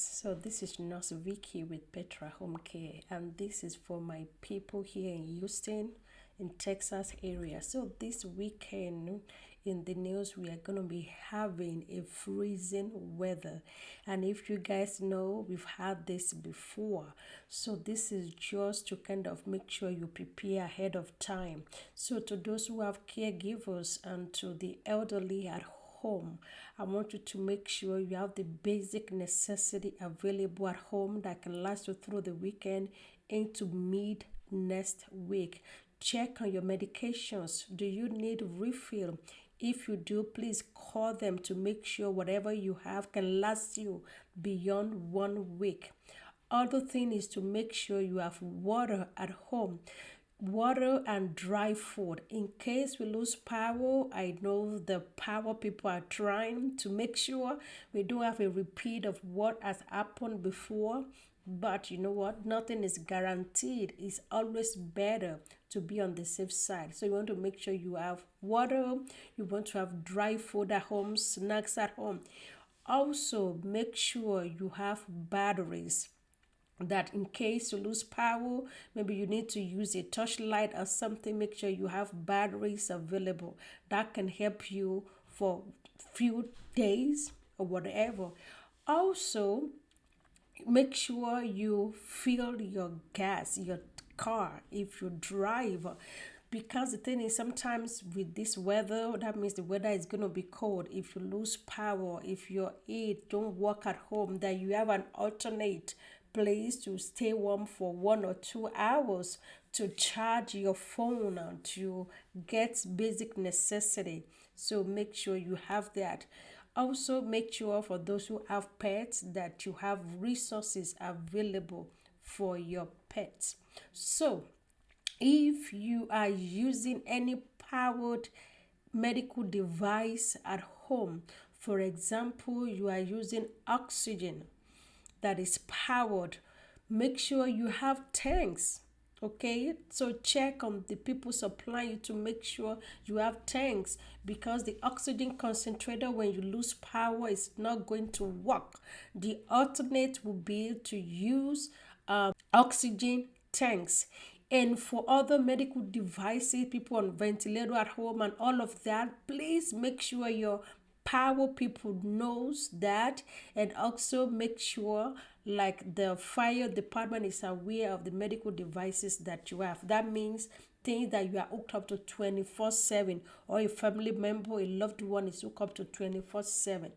So this is Nurse Vicky with Petra Home Care, and this is for my people here in Houston, in Texas area. So this weekend in the news, we are going to be having a freezing weather, and if you guys know, we've had this before. So this is just to kind of make sure you prepare ahead of time. So to those who have caregivers and to the elderly at home, I want you to make sure you have the basic necessity available at home that can last you through the weekend into mid next week. Check on your medications. Do you need refill? If you do, please call them to make sure whatever you have can last you beyond 1 week. Other thing is to make sure you have water at home, water and dry food. In case we lose power, I know the power people are trying to make sure we don't have a repeat of what has happened before. But you know what? Nothing is guaranteed. It's always better to be on the safe side. So you want to make sure you have water, you want to have dry food at home, snacks at home. Also, make sure you have batteries that in case you lose power, maybe you need to use a torchlight or something, make sure you have batteries available that can help you for few days or whatever. Also, make sure you fill your gas, your car if you drive, because the thing is sometimes with this weather, that means the weather is going to be cold. If you lose power, if your aid don't work at home, that you have an alternate place to stay warm for 1 or 2 hours, to charge your phone and to get basic necessity. So make sure you have that. Also, make sure for those who have pets that you have resources available for your pets. So if you are using any powered medical device at home, for example, you are using oxygen that is powered, make sure you have tanks. Okay, so check on the people supplying you to make sure you have tanks, because the oxygen concentrator, when you lose power, is not going to work. The alternate will be to use oxygen tanks. And for other medical devices, people on ventilator at home and all of that, please make sure your power people knows that, and also make sure like the fire department is aware of the medical devices that you have. That means things that you are hooked up to 24/7, or a family member, a loved one is hooked up to 24/7.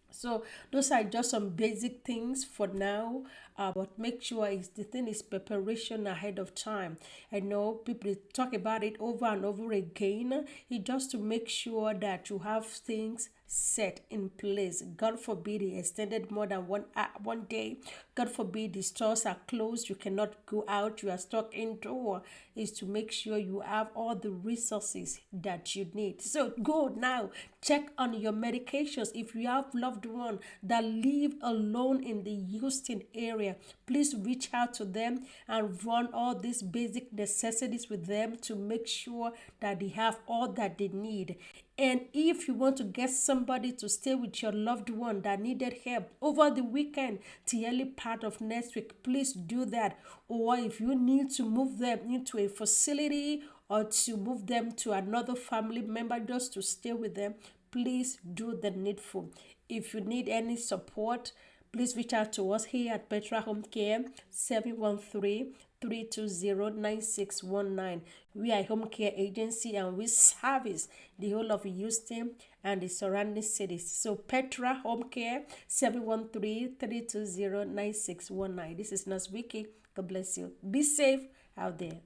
So those are just some basic things for now, but make sure the thing is preparation ahead of time. I know people talk about it over and over again. It's just to make sure that you have things set in place. God forbid it extended more than one day. God forbid the stores are closed, you cannot go out, you are stuck indoor. Is to make sure you have all the resources that you need. So go now, check on your medications. If you have loved one that live alone in the Houston area, please reach out to them and run all these basic necessities with them to make sure that they have all that they need. And if you want to get somebody to stay with your loved one that needed help over the weekend to early part of next week, please do that. Or if you need to move them into a facility or to move them to another family member just to stay with them, please do the needful. If you need any support, please reach out to us here at Petra Home Care, 713-320-9619. We are a home care agency and we service the whole of Houston and the surrounding cities. So Petra Home Care, 713-320-9619. This is Nurse Vicky. God bless you. Be safe out there.